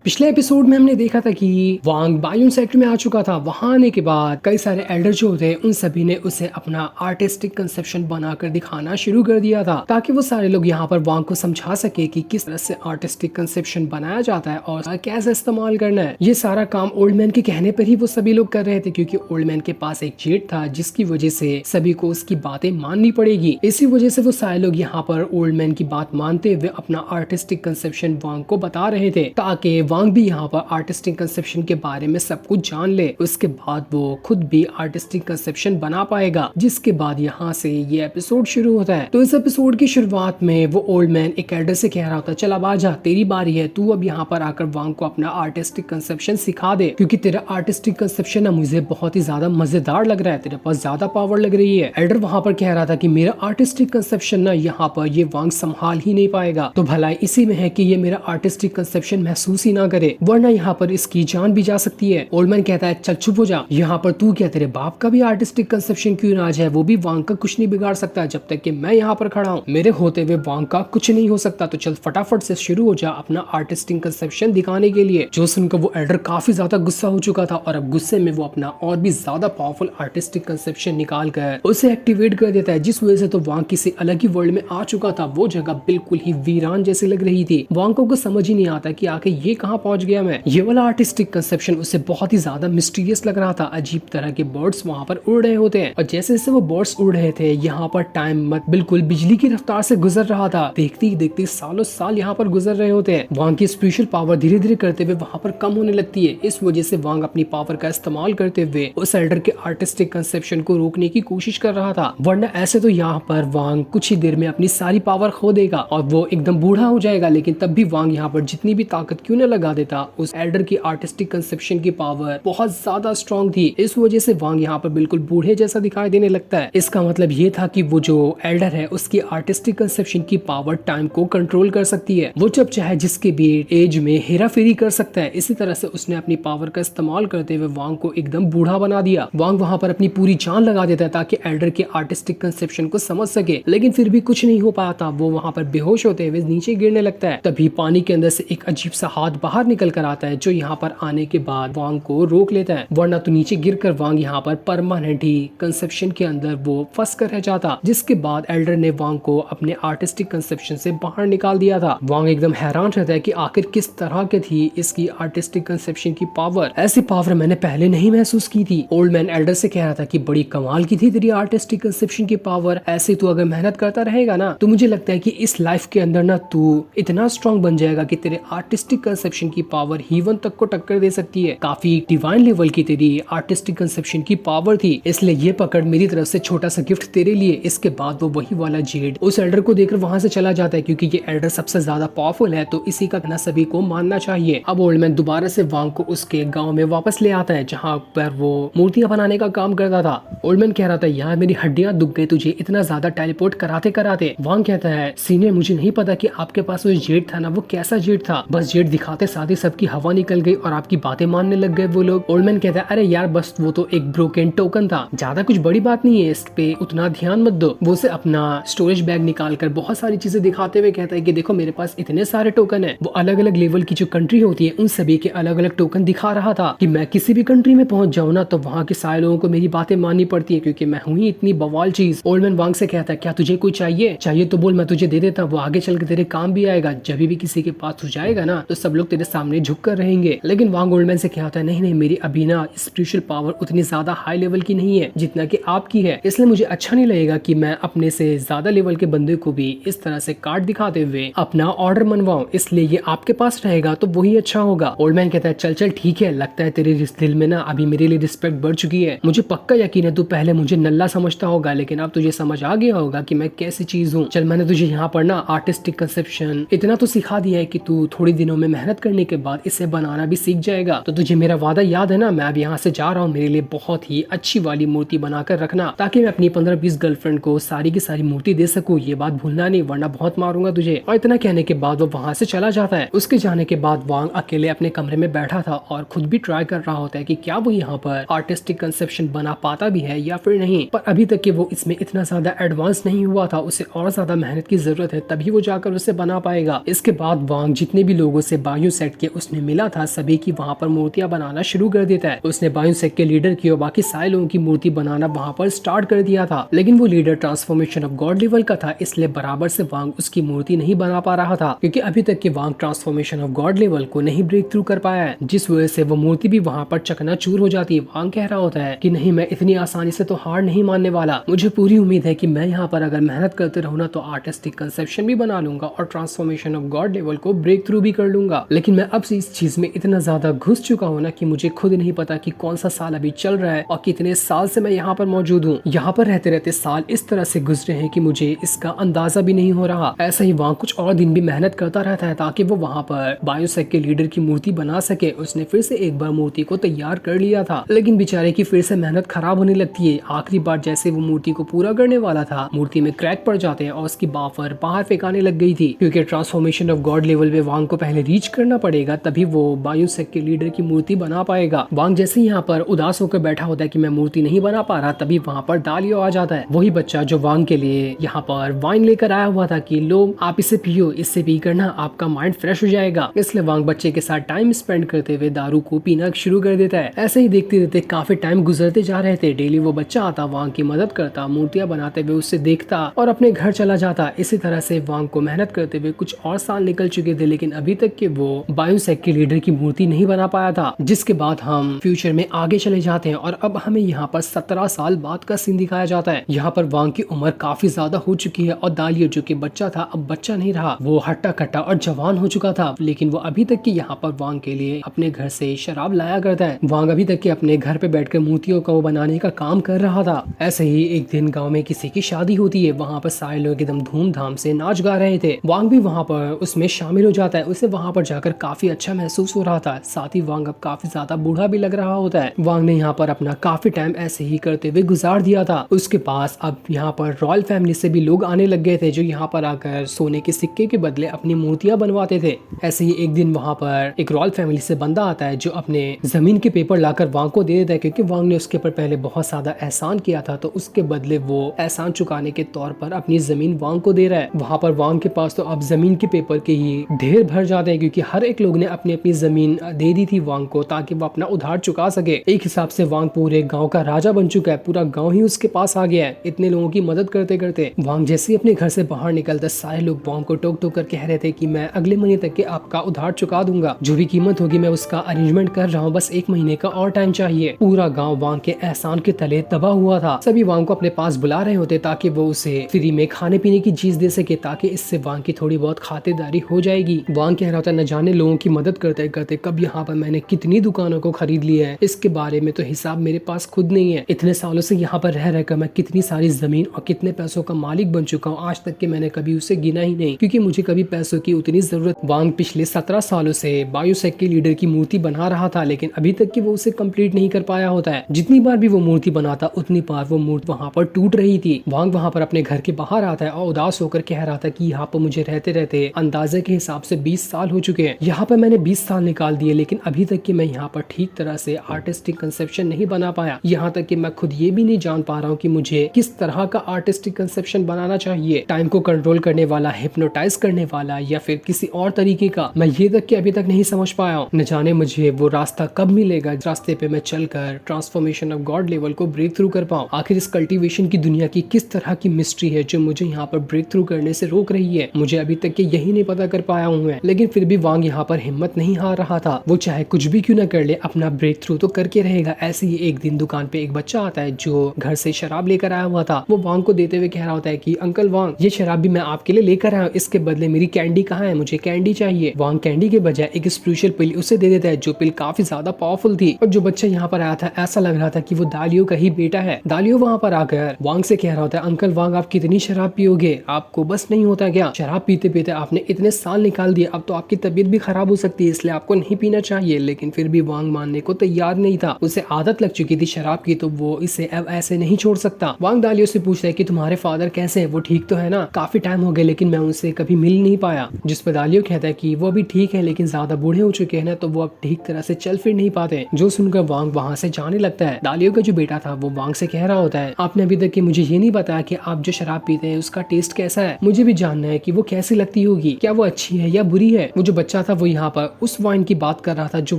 पिछले एपिसोड में हमने देखा था कि वांग बायोन सेक्टर में आ चुका था। वहां आने के बाद कई सारे एल्डर जो होते हैं उन सभी ने उसे अपना आर्टिस्टिक कंसेप्शन बनाकर दिखाना शुरू कर दिया था, ताकि वो सारे लोग यहाँ पर वांग को समझा सके कि किस तरह से आर्टिस्टिक कंसेप्शन बनाया जाता है और कैसे इस्तेमाल करना है। ये सारा काम ओल्ड मैन के कहने पर ही वो सभी लोग कर रहे थे, क्योंकि ओल्ड मैन के पास एक जेट था जिसकी वजह से सभी को उसकी बातें माननी पड़ेगी। इसी वजह से वो सारे लोग यहाँ पर ओल्ड मैन की बात मानते हुए अपना आर्टिस्टिक कंसेप्शन वांग को बता रहे थे, ताकि वांग भी यहाँ पर आर्टिस्टिक कंसेप्शन के बारे में सब कुछ जान ले। उसके बाद वो खुद भी आर्टिस्टिक कंसेप्शन बना पाएगा, जिसके बाद यहाँ से ये एपिसोड शुरू होता है। तो इस एपिसोड की शुरुआत में वो ओल्ड मैन एक एल्डर से कह रहा होता है, चल अब आजा, तेरी बारी है, तू अब यहाँ पर आकर वांग को अपना आर्टिस्टिक कंसेप्शन सिखा दे, क्योंकि तेरा आर्टिस्टिक कंसेप्शन ना मुझे बहुत ही ज्यादा मजेदार लग रहा है, तेरे पास ज्यादा पावर लग रही है। एल्डर वहाँ पर कह रहा था कि मेरा आर्टिस्टिक कंसेप्शन ना यहाँ पर ये वांग संभाल ही नहीं पाएगा, तो भलाई इसी में है कि ये मेरा आर्टिस्टिक कंसेप्शन महसूस ही ना करे, वरना यहाँ पर इसकी जान भी जा सकती है। ओल्ड मैन कहता है, चल चुप हो जा, यहाँ पर तू क्या, तेरे बाप का भी आर्टिस्टिक कंसेप्शन क्यों ना आ जाए, वो भी वांग का कुछ नहीं बिगाड़ सकता जब तक कि मैं यहाँ पर खड़ा हूँ, मेरे होते हुए वांग का कुछ नहीं हो सकता। तो चल फटाफट से शुरू हो जा अपना आर्टिस्टिक कंसेप्शन दिखाने के लिए। जो सुनकर वो एल्डर काफी ज्यादा गुस्सा हो चुका था और अब गुस्से में वो अपना और भी ज्यादा पावरफुल आर्टिस्टिक कंसेप्शन निकाल कर उसे एक्टिवेट कर देता है, जिस वजह से तो वांग किसी अलग ही वर्ल्ड में आ चुका था। वो जगह बिल्कुल ही वीरान जैसी लग रही थी। वांग को समझ ही नहीं आता कि आखिर ये कहाँ पहुंच गया मैं। ये वाला आर्टिस्टिक कंसेप्शन उसे बहुत ही ज्यादा मिस्टीरियस लग रहा था। अजीब तरह के बर्ड्स वहाँ पर उड़ रहे होते हैं और जैसे जैसे वो बर्ड्स उड़ रहे थे, यहाँ पर टाइम मत बिल्कुल बिजली की रफ्तार से गुजर रहा था। देखते ही देखते सालों साल यहाँ पर गुजर रहे होते हैं। वांग की स्पेशल पावर धीरे धीरे करते हुए वहाँ पर कम होने लगती है। इस वजह से वांग अपनी पावर का इस्तेमाल करते हुए उस एल्डर के आर्टिस्टिक कंसेप्शन को रोकने की कोशिश कर रहा था, वरना ऐसे तो यहाँ पर वांग कुछ ही देर में अपनी सारी पावर खो देगा और वो एकदम बूढ़ा हो जाएगा। लेकिन तब भी वांग यहाँ पर जितनी भी ताकत क्यों न लगा देता, उस एल्डर की आर्टिस्टिक कंसेप्शन की पावर बहुत ज्यादा स्ट्रॉन्ग थी। इस वजह से वांग यहाँ पर बिल्कुल बूढ़े जैसा दिखाई देने लगता है। इसका मतलब ये था कि वो जो एल्डर है उसकी आर्टिस्टिक कंसेप्शन की पावर टाइम को कंट्रोल कर सकती है। वो जब चाहे जिसके भी एज में हेरा फेरी कर सकता है। इसी तरह से उसने अपनी पावर का इस्तेमाल करते हुए वांग को एकदम बूढ़ा बना दिया। वांग वहाँ पर अपनी पूरी जान लगा देता है ताकि एल्डर के आर्टिस्टिक कंसेप्शन को समझ सके, लेकिन फिर भी कुछ नहीं हो पाता। वो वहाँ पर बेहोश होते हुए नीचे गिरने लगता है। तभी पानी के अंदर से एक अजीब सा हाथ बाहर निकल कर आता है, जो यहाँ पर आने के बाद वांग को रोक लेता है, वरना तो नीचे गिरकर वांग यहाँ पर परमानेंट ही कंसेप्शन के अंदर वो फंस कर रह जाता। जिसके बाद एल्डर ने वांग को अपने आर्टिस्टिक कंसेप्शन से बाहर निकाल दिया था। वांग एकदम हैरान रहता है कि आखिर किस तरह के थी इसकी आर्टिस्टिक कंसेप्शन की पावर। ऐसी पावर मैंने पहले नहीं महसूस की थी। ओल्ड मैन एल्डर से कह रहा था कि बड़ी कमाल की थी तेरी आर्टिस्टिक कंसेप्शन की पावर। ऐसे तू अगर मेहनत करता रहेगा ना, तो मुझे लगता है कि इस लाइफ के अंदर ना तू इतना स्ट्रॉन्ग बन जाएगा कि तेरे आर्टिस्टिक कंसेप्शन की पावर हीवन तक को टक्कर दे सकती है। काफी डिवाइन लेवल की तेरी आर्टिस्टिक कंसेप्शन की पावर थी, इसलिए ये पकड़ मेरी तरफ से छोटा सा गिफ्ट तेरे लिए। इसके बाद वो वही वाला जेड उस एल्डर को देखकर वहां से चला जाता है, क्योंकि ये एल्डर सबसे ज्यादा पावरफुल है, तो इसी का कहना सभी को मानना चाहिए। अब ओल्ड मैन दोबारा से वांग को उसके गांव में वापस ले आता है, जहां पर वो मूर्तियां बनाने का काम करता था। ओल्ड मैन कह रहा था, यार मेरी हड्डियां दुख गई तुझे इतना ज्यादा टेलीपोर्ट कराते कराते। वांग कहता है, सीनियर मुझे नहीं पता कि आपके पास वो जेड था ना, वो कैसा जेड था, बस जेड दिखाते साथ ही सबकी हवा निकल गई और आपकी बातें मानने लग गए वो लोग। ओल्ड मैन कहता है, अरे यार बस वो तो एक ब्रोकन टोकन था, ज्यादा कुछ बड़ी बात नहीं है, इस पे उतना ध्यान मत दो। वो से अपना स्टोरेज बैग निकाल कर बहुत सारी चीजें दिखाते हुए कहता है कि देखो मेरे पास इतने सारे टोकन है। वो अलग अलग लेवल की जो कंट्री होती है उन सभी के अलग अलग टोकन दिखा रहा था कि मैं किसी भी कंट्री में पहुंच जाऊं ना, तो वहाँ के सारे लोगों को मेरी बातें माननी पड़ती है, क्योंकि मैं हूँ ही इतनी बवाल चीज। ओल्ड मैन वांग से कहता है, क्या तुझे कोई चाहिए तो बोल, मैं तुझे दे देता, वो आगे चल के तेरे काम भी आएगा। जब भी किसी के पास तू जाएगा ना, तो सब लोग तेरे सामने झुक कर रहेंगे। लेकिन वांग ओल्ड मैन से कहता है, नहीं मेरी अभी ना स्पिरिचुअल पावर उतनी ज्यादा हाई लेवल की नहीं है जितना कि आपकी है, इसलिए मुझे अच्छा नहीं लगेगा कि मैं अपने से ज्यादा लेवल के बंदे को भी इस तरह से कार्ड दिखाते हुए अपना ऑर्डर मनवाऊं, इसलिए ये आपके पास रहेगा तो वही अच्छा होगा। ओल्ड मैन कहता है, चल ठीक है, लगता है तेरे दिल में ना अभी मेरे लिए रिस्पेक्ट बढ़ चुकी है। मुझे पक्का यकीन है तू पहले मुझे नल्ला समझता होगा, लेकिन अब तुझे समझ आ गया होगा कि मैं कैसी चीज हूँ। चल मैंने तुझे यहाँ पर ना आर्टिस्टिक कंसेप्शन इतना तो सिखा दिया है कि तू थोड़ी दिनों में मेहनत करने के बाद इसे बनाना भी सीख जाएगा। तो तुझे मेरा वादा याद है ना, मैं अब यहाँ से जा रहा हूँ, मेरे लिए बहुत ही अच्छी वाली मूर्ति बनाकर रखना, ताकि मैं अपनी 15-20 गर्लफ्रेंड को सारी की सारी मूर्ति दे सकूं। ये बात भूलना नहीं, वरना बहुत मारूंगा तुझे। और इतना कहने के बाद वो वहाँ से चला जाता है। उसके जाने के बाद वांग अकेले अपने कमरे में बैठा था और खुद भी ट्राई कर रहा होता है कि क्या वो यहाँ पर आर्टिस्टिक कंसेप्शन बना पाता भी है या फिर नहीं। पर अभी तक कि वो इसमें इतना ज्यादा एडवांस नहीं हुआ था, उसे और ज्यादा मेहनत की जरूरत है, तभी वो जाकर उसे बना पाएगा। इसके बाद वांग जितने भी लोगों से बायो सेट के उसने मिला था सभी की वहाँ पर मूर्तियां बनाना शुरू कर देता है। उसने बायू सेट के लीडर की और बाकी सारे लोगों की मूर्ति बनाना वहाँ पर स्टार्ट कर दिया था, लेकिन वो leader transformation of God level का था, इसलिए बराबर से वांग उसकी मूर्ति नहीं बना पा रहा था, क्योंकि अभी तक के वांग ट्रांसफॉर्मेशन ऑफ गॉड लेवल को नहीं ब्रेक थ्रू कर पाया है, जिस वजह से वो मूर्ति भी वहाँ पर चकनाचूर हो जाती है। वांग कह रहा होता है कि नहीं, मैं इतनी आसानी से तो हार नहीं मानने वाला, मुझे पूरी उम्मीद है कि मैं यहाँ पर अगर मेहनत करते रहूँ ना तो आर्टिस्टिक कंसेप्शन भी बना लूंगा और ट्रांसफॉर्मेशन ऑफ गॉड लेवल को ब्रेक थ्रू भी कर लूंगा। लेकिन मैं अब से इस चीज में इतना ज्यादा घुस चुका हूँ ना कि मुझे खुद नहीं पता कि कौन सा साल अभी चल रहा है और कितने साल से मैं यहाँ पर मौजूद हूँ। यहाँ पर रहते रहते साल इस तरह से गुजरे हैं कि मुझे इसका अंदाजा भी नहीं हो रहा। ऐसा ही वहाँ कुछ और दिन भी मेहनत करता रहता है ताकि वो वहाँ पर बायोसेक के लीडर की मूर्ति बना सके। उसने फिर से एक बार मूर्ति को तैयार कर लिया था, लेकिन बेचारे की फिर से मेहनत खराब होने लगती है। आखिरी बार जैसे वो मूर्ति को पूरा करने वाला था, मूर्ति में क्रैक पड़ जाते हैं और उसकी बाफर बाहर फेंकाने लग गई थी, क्योंकि ट्रांसफॉर्मेशन ऑफ गॉड लेवल पे वांग को पहले रीच करना पड़ेगा, तभी वो बायोसेक के लीडर की मूर्ति बना पाएगा। वांग जैसे ही यहाँ पर उदास होकर बैठा होता है कि मैं मूर्ति नहीं बना पा रहा, तभी वहाँ पर दालियो आ जाता है, वही बच्चा जो वांग के लिए यहाँ पर वाइन लेकर आया हुआ था कि लो आप इसे पियो, इससे पी कर ना आपका माइंड फ्रेश हो जाएगा। इसलिए वांग बच्चे के साथ टाइम स्पेंड करते हुए दारू को पीना शुरू कर देता है। ऐसे ही देखते देखते काफी टाइम गुजरते जा रहे थे। डेली वो बच्चा आता, वांग की मदद करता, मूर्तियां बनाते हुए उससे देखता और अपने घर चला जाता। इसी तरह से वांग को मेहनत करते हुए कुछ और साल निकल चुके थे, लेकिन अभी तक के वो बायोसेक के लीडर की मूर्ति नहीं बना पाया था। जिसके बाद हम फ्यूचर में आगे चले जाते हैं और अब हमें यहाँ पर 17 साल बाद का सीन दिखाया जाता है। यहाँ पर वांग की उम्र काफी ज्यादा हो चुकी है और दालियो जो कि बच्चा था अब बच्चा नहीं रहा, वो हट्टा कट्टा और जवान हो चुका था। लेकिन वो अभी तक की यहाँ पर वांग के लिए अपने घर से शराब लाया करता है। वांग अभी तक के अपने घर पे बैठकर मूर्तियों का वो बनाने का काम कर रहा था। ऐसे ही एक दिन गाँव में किसी की शादी होती है, वहाँ पर सारे लोग एकदम धूमधाम से नाच गा रहे थे। वांग भी वहाँ पर उसमें शामिल हो जाता है। उसे वहाँ पर जाकर काफी अच्छा महसूस हो रहा था। साथ ही वांग अब काफी ज्यादा बूढ़ा भी लग रहा होता है। वांग ने यहाँ पर अपना काफी टाइम ऐसे ही करते हुए गुजार दिया था। उसके पास अब यहाँ पर रॉयल फैमिली से भी लोग आने लग गए थे, जो यहाँ पर आकर सोने के सिक्के के बदले अपनी मूर्तियां बनवाते थे। ऐसे ही एक दिन वहाँ पर एक रॉयल फैमिली से बंदा आता है, जो अपने जमीन के पेपर लाकर वांग को दे देता है, क्योंकि वांग ने उसके ऊपर पहले बहुत ज्यादा एहसान किया था, तो उसके बदले वो एहसान चुकाने के तौर पर अपनी जमीन वांग को दे रहा है। वहाँ पर वांग के पास तो अब जमीन के पेपर के ही ढेर भर जाते हैं, क्योंकि हर एक लोग ने अपनी अपनी जमीन दे दी थी वांग को ताकि वो अपना उधार चुका सके। एक हिसाब से वांग पूरे गाँव का राजा बन चुका है, पूरा गाँव ही उसके पास आ गया है इतने लोगों की मदद करते करते। वांग जैसे ही अपने घर से बाहर निकलता, सारे लोग वांग को टोक टोक कर कह रहे थे कि मैं अगले महीने तक के आपका उधार चुका दूंगा, जो भी कीमत होगी मैं उसका अरेंजमेंट कर रहा हूँ, बस 1 महीने का और टाइम चाहिए। पूरा गांव वांग के एहसान के तले दबा हुआ था। सभी वांग को अपने पास बुला रहे होते ताकि वो उसे फ्री में खाने पीने की चीज दे सके, ताकि इससे वांग की थोड़ी बहुत खातिरदारी हो जाएगी। वांग कह रहा था न जाने लोगों की मदद करते करते कब यहाँ पर मैंने कितनी दुकानों को खरीद लिया है, इसके बारे में तो हिसाब मेरे पास खुद नहीं है। इतने सालों से यहाँ पर रह रहकर मैं कितनी सारी जमीन और कितने पैसों का मालिक बन चुका हूँ, आज तक के मैंने कभी उसे गिना ही नहीं, क्योंकि मुझे कभी पैसों की उतनी जरूरत। वांग पिछले 17 सालों से बायोसेक के लीडर की मूर्ति बना रहा था, लेकिन अभी तक कि वो उसे कंप्लीट नहीं कर पाया होता है। जितनी बार भी वो मूर्ति बनाता उतनी बार वो मूर्ति वहाँ पर टूट रही थी। वांग वहाँ पर अपने घर के बाहर आता है और उदास होकर कह रहा था कि यहाँ पर मुझे रहते रहते अंदाजे के हिसाब से 20 साल हो चुके हैं। यहाँ पर मैंने 20 साल निकाल दिए, लेकिन अभी तक कि मैं यहाँ पर ठीक तरह से आर्टिस्टिक कंसेप्शन नहीं बना पाया। यहाँ तक कि मैं खुद ये भी नहीं जान पा रहा हूँ कि मुझे किस तरह का आर्टिस्टिक कंसेप्शन बनाना चाहिए, टाइम को कंट्रोल करने वाला, हिप्नोटाइज करने वाला, या फिर किसी और तरीके का। मैं ये तक कि अभी तक नहीं समझ पाया हूँ। न जाने मुझे वो रास्ता कब मिलेगा, रास्ते पे मैं चलकर ट्रांसफॉर्मेशन ऑफ गॉड लेवल को ब्रेक थ्रू कर पाऊँ। आखिर इस कल्टीवेशन की दुनिया की किस तरह की मिस्ट्री है जो मुझे यहाँ पर ब्रेक थ्रू करने से रोक रही है, मुझे अभी तक के यही नहीं पता कर पाया हूँ मैं। लेकिन फिर भी वांग यहाँ पर हिम्मत नहीं हार रहा था। वो चाहे कुछ भी क्यों न कर ले, अपना ब्रेक थ्रू तो करके रहेगा। ऐसे ही एक दिन दुकान पे एक बच्चा आता है जो घर से शराब लेकर आया हुआ था। वो वांग को देते हुए कह रहा होता है कि अंकल वांग, ये शराब भी मैं आपके लिए लेकर आया हूँ, इसके बदले मेरी कैंडी कहाँ है, मुझे कैंडी चाहिए। वांग कैंडी के बजाय एक स्पेशल पिल उसे दे देता है, जो पिल काफी ज्यादा पावरफुल थी। और जो बच्चा यहाँ पर आया था ऐसा लग रहा था कि वो दालियो का ही बेटा है। दालियो वहाँ पर आकर वांग से कह रहा होता है, अंकल वांग आप कितनी शराब पियोगे, आपको बस नहीं होता क्या, शराब पीते पीते आपने इतने साल निकाल दिए, अब तो आपकी तबीयत भी खराब हो सकती है, इसलिए आपको नहीं पीना चाहिए। लेकिन फिर भी वांग मानने को तैयार नहीं था। उसे आदत लग चुकी थी शराब की, तो वो इसे अब ऐसे नहीं छोड़ सकता। वांग दालियो से पूछता है कि तुम्हारे फादर कैसे हैं, वो ठीक तो है ना, काफी टाइम हो गए लेकिन मैं उनसे कभी मिल नहीं पाया। जिस पर दालियो कहता है कि वो भी ठीक है, लेकिन ज्यादा बूढ़े हो चुके हैं ना, तो वो अब ठीक तरह से चल फिर नहीं पाते। जो सुनकर वांग वहाँ से जाने लगता है। दालियो का जो बेटा था वो वांग से कह रहा होता है, आपने अभी तक कि मुझे ये नहीं बताया कि आप जो शराब पीते हैं उसका टेस्ट कैसा है, मुझे भी जानना है कि वो कैसी लगती होगी, क्या वो अच्छी है या बुरी है। वो जो बच्चा बच्चा था वो यहाँ पर उस वाइन की बात कर रहा था जो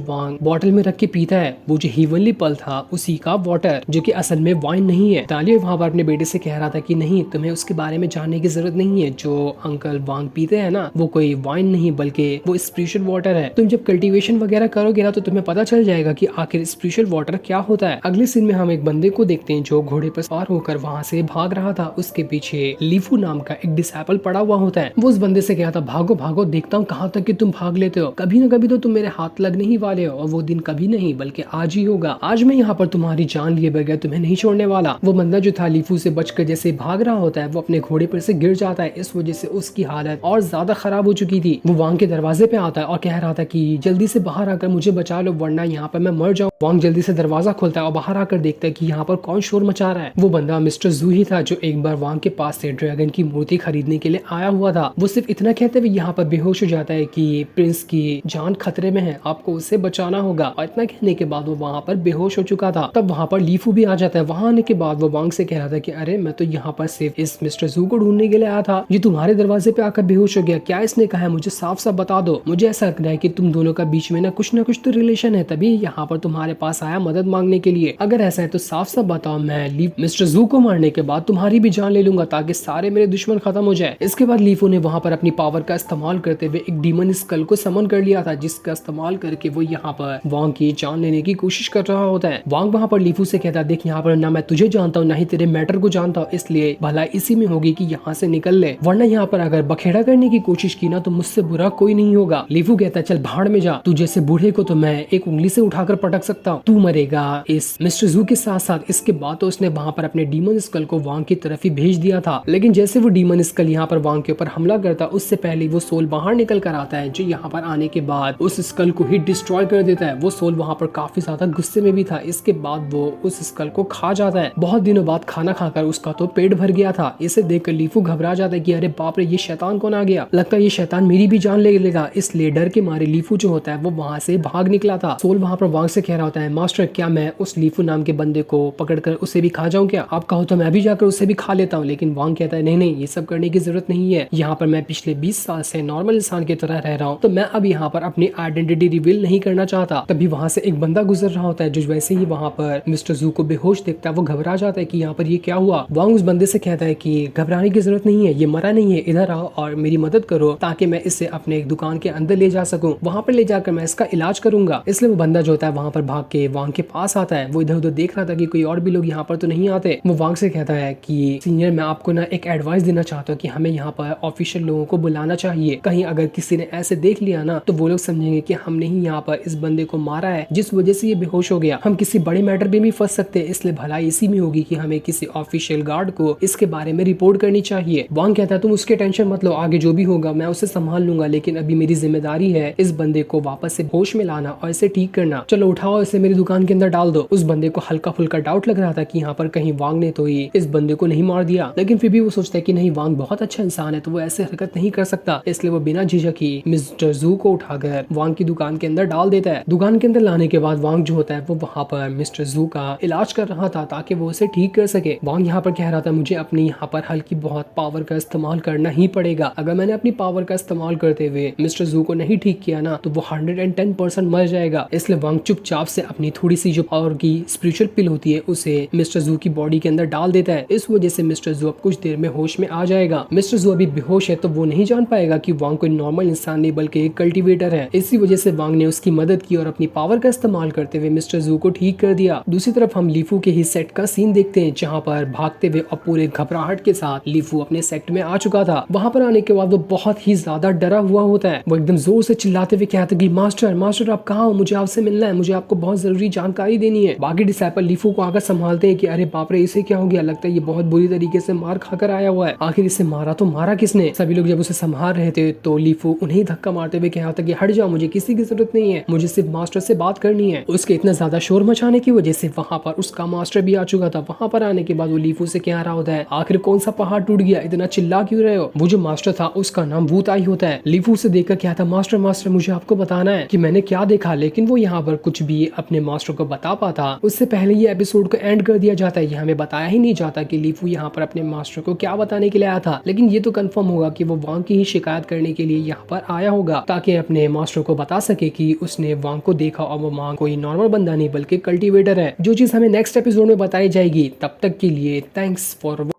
वांग बॉटल में रख के पीता है, वो जो हीवनली पल था उसी का वाटर, जो कि असल में वाइन नहीं है। तालियो वहाँ पर अपने बेटे से कह रहा था कि नहीं, तुम्हें उसके बारे में जानने की जरूरत नहीं है, जो अंकल वांग पीते हैं ना वो कोई वाइन नहीं बल्कि वो स्पिरिचुअल वाटर है। तुम जब कल्टीवेशन वगैरह करोगे ना तो तुम्हें पता चल जाएगा कि आखिर स्पिरिचुअल वाटर क्या होता है। अगले सीन में हम एक बंदे को देखते हैं जो घोड़े पर सवार होकर वहाँ से भाग रहा था। उसके पीछे लीफू नाम का एक डिसाइपल पड़ा हुआ होता है। वो उस बंदे से कहता भागो भागो, देखता हूँ कहाँ तक कि तुम भाग लेते हो, कभी न कभी तो तुम मेरे हाथ लगने ही वाले हो, और वो दिन कभी नहीं बल्कि आज ही होगा। आज मैं यहाँ पर तुम्हारी जान लिए बगैर तुम्हें नहीं छोड़ने वाला। वो बंदा जो था लीफू से बचकर जैसे भाग रहा होता है वो अपने घोड़े पर से गिर जाता है। इस वजह से उसकी हालत और ज्यादा खराब हो चुकी थी। वो वांग के दरवाजे पे आता है और कह रहा था कि जल्दी से बाहर आकर मुझे बचा लो वरना यहाँ पर मैं मर जाऊँ। वांग जल्दी से दरवाजा खोलता है और बाहर आकर देखता है कि यहाँ पर कौन शोर मचा रहा है। वो बंदा मिस्टर जू ही था जो एक बार वांग के पास से ड्रैगन की मूर्ति खरीदने के लिए आया हुआ था। वो सिर्फ इतना कहते हुए यहाँ पर बेहोश हो जाता है कि प्रिंस की जान खतरे में है, आपको उससे बचाना होगा, और इतना कहने के बाद वो वहाँ पर बेहोश हो चुका था। तब वहाँ पर लीफू भी आ जाता है। वहाँ आने के बाद वो वांग से कह रहा था कि अरे मैं तो यहाँ पर सिर्फ इस मिस्टर जू को ढूंढने के लिए आया था, ये तुम्हारे दरवाजे पे आकर बेहोश हो गया, क्या इसने कहा है मुझे साफ साफ बता दो। मुझे ऐसा लग रहा है कि तुम दोनों का बीच में ना कुछ तो रिलेशन है, तभी यहाँ पर तुम्हारे पास आया मदद मांगने के लिए। अगर ऐसा है तो साफ साफ बताओ, मैं मिस्टर जू को मारने के बाद तुम्हारी भी जान ले लूंगा ताकि सारे मेरे दुश्मन खत्म हो जाए। इसके बाद लीफू ने वहाँ पर अपनी पावर का इस्तेमाल करते हुए एक डीमन स्कल को समन कर लिया था, जिसका इस्तेमाल करके वो यहाँ पर वांग की जान लेने की कोशिश कर रहा होता है। वांग वहाँ पर लीफू से कहता है देख यहाँ पर ना मैं तुझे जानता हूँ ना ही तेरे मैटर को जानता हूँ, इसलिए भला इसी में होगी कि यहाँ से निकल ले, वरना यहाँ पर अगर बखेड़ा करने की कोशिश की ना तो मुझसे बुरा कोई नहीं होगा। लीफू कहता है चल भाड़ में जा, तू जैसे बूढ़े को तो मैं एक उंगली से उठाकर पटक सकता हूँ, तू मरेगा इस मिस्टर जू के साथ साथ। इसके बाद तो उसने वहाँ पर अपने डीमन स्कल को वांग की तरफ ही भेज दिया था। लेकिन जैसे वो डीमन स्कल यहाँ पर वांग के ऊपर हमला करता उससे पहले वो सोल बाहर निकल कर आता है, जो यहाँ पर आने के बाद उस स्कल को ही डिस्ट्रॉय कर देता है। वो सोल वहाँ पर काफी ज्यादा गुस्से में भी था। इसके बाद वो उस स्कल को खा जाता है। बहुत दिनों बाद खाना खाकर उसका तो पेट भर गया था। इसे देखकर लीफू घबरा जाता है कि अरे बाप रे, ये शैतान कौन आ गया, लगता है ये शैतान मेरी भी जान ले लेगा। इसलिए डर के मारे लीफू जो होता है वो वहाँ से भाग निकला था। सोल वहाँ पर वांग से कह रहा होता है मास्टर क्या मैं उस लीफू नाम के बंदे को पकड़कर उसे भी खा जाऊं क्या, आप कहो तो मैं भी जाकर उसे भी खा लेता हूँ। लेकिन वांग कहता है नहीं नहीं, ये सब करने की जरूरत नहीं है, यहाँ पर मैं पिछले 20 साल से नॉर्मल इंसान की तरह रह रहा हूँ, तो मैं अब यहाँ पर अपनी आइडेंटिटी रिवील नहीं करना चाहता। तभी वहाँ से एक बंदा गुजर रहा होता है जो वैसे ही वहाँ पर मिस्टर जू को बेहोश देखता है। वो घबरा जाता है कि यहाँ पर ये क्या हुआ। वांग उस बंदे से कहता है कि घबराने की जरूरत नहीं है, ये मरा नहीं है, इधर आओ और मेरी मदद करो ताकि मैं इसे अपने एक दुकान के अंदर ले जा सकूं, वहाँ पर ले जाकर मैं इसका इलाज करूंगा। इसलिए वो बंदा जो होता है वहाँ पर भाग के वांग के पास आता है। वो इधर उधर देख रहा था कि कोई और भी लोग यहाँ पर तो नहीं आते। वो वांग से कहता है कि सीनियर मैं आपको ना एक एडवाइस देना चाहता हूँ कि हमें यहाँ पर ऑफिशियल लोगों को बुलाना चाहिए। कहीं अगर किसी ने ऐसे देख लिया ना तो वो लोग समझेंगे कि हमने ही यहाँ पर इस बंदे को मारा है जिस वजह से ये बेहोश हो गया। हम किसी बड़े मैटर में भी फंस सकते हैं, इसलिए भलाई इसी में होगी कि हमें किसी ऑफिशियल गार्ड को इसके बारे में रिपोर्ट करनी चाहिए। वांग कहता है तुम उसके टेंशन मत लो, आगे जो भी होगा मैं उसे संभाल लूंगा, लेकिन अभी मेरी जिम्मेदारी है इस बंदे को वापस से होश में लाना और इसे ठीक करना। चलो उठाओ इसे मेरी दुकान के अंदर डाल दो। उस बंदे को हल्का फुल्का डाउट लग रहा था कि यहाँ पर कहीं वांग ने तो ये इस बंदे को नहीं मार दिया, लेकिन फिर भी वो सोचता है कि नहीं वांग बहुत अच्छा इंसान है तो वो ऐसे हरकत नहीं कर सकता। इसलिए वो बिना झिझक ही मिस्टर जू को उठाकर वांग की दुकान के अंदर डाल देता है। दुकान के अंदर लाने के बाद वांग जो होता है वो वहाँ पर मिस्टर जू का इलाज कर रहा था ताकि वो उसे ठीक कर सके। वांग यहाँ पर कह रहा था मुझे अपनी यहाँ पर हल्की बहुत पावर का इस्तेमाल करना ही पड़ेगा, अगर मैंने अपनी पावर का इस्तेमाल करते हुए मिस्टर जू को नहीं ठीक किया ना तो वो 110% मर जाएगा। इसलिए वांग चुपचाप से अपनी थोड़ी सी जो पावर की स्पिरिचुअल पिल होती है उसे मिस्टर जू की बॉडी के अंदर डाल देता है। इस वजह से मिस्टर जू अब कुछ देर में होश में आ जाएगा। मिस्टर जू अभी बेहोश है तो वो नहीं जान पाएगा कि वांग कोई नॉर्मल इंसान नहीं बल्कि एक कल्टीवेटर है। इसी वजह से वांग ने उसकी मदद की और अपनी पावर का इस्तेमाल करते हुए मिस्टर जू को ठीक कर दिया। दूसरी तरफ हम लीफू के ही सेट का सीन देखते हैं जहाँ पर भागते हुए और पूरे घबराहट के साथ लीफू अपने सेट में आ चुका था। वहाँ पर आने के बाद वो बहुत ही ज्यादा डरा हुआ होता है। वो एकदम जोर से चिल्लाते हुए कहता है कि मास्टर मास्टर आप कहाँ हो, मुझे आपसे मिलना है, मुझे आपको बहुत जरूरी जानकारी देनी है। बाकी डिसाइपल लीफू को आकर संभालते हैं कि अरे बाप रे इसे क्या हो गया, लगता है ये बहुत बुरी तरीके से मार खाकर आया हुआ है, आखिर इसे मारा तो मारा किसने। सभी लोग जब उसे संभाल रहे थे तो लीफू उन्हें धक्का मारते हुए कहा था कि हट जाओ, मुझे किसी की जरूरत नहीं है, मुझे सिर्फ मास्टर से बात करनी है। उसके इतना ज्यादा शोर मचाने की वजह से वहाँ पर उसका मास्टर भी आ चुका था। वहाँ पर आने के बाद वो लीफू से कह रहा होता है आखिर कौन सा पहाड़ टूट गया, इतना चिल्ला क्यों रहे हो। वो जो मास्टर था उसका नाम वूताई होता है। लीफू से देखकर क्या था मास्टर मास्टर मुझे आपको बताना है कि मैंने क्या देखा, लेकिन वो यहाँ पर कुछ भी अपने मास्टर को बता पाता उससे पहले ये एपिसोड को एंड कर दिया जाता है। ये हमें बताया ही नहीं जाता कि लीफू यहाँ पर अपने मास्टर को क्या बताने के लिए आया था, लेकिन ये तो कंफर्म होगा कि वो वांग की ही शिकायत करने के लिए यहाँ पर आया होगा। होगा ताकि अपने मास्टर को बता सके कि उसने वांग को देखा और वो वांग कोई नॉर्मल बंदा नहीं बल्कि कल्टीवेटर है, जो चीज हमें नेक्स्ट एपिसोड में बताई जाएगी। तब तक के लिए थैंक्स फॉर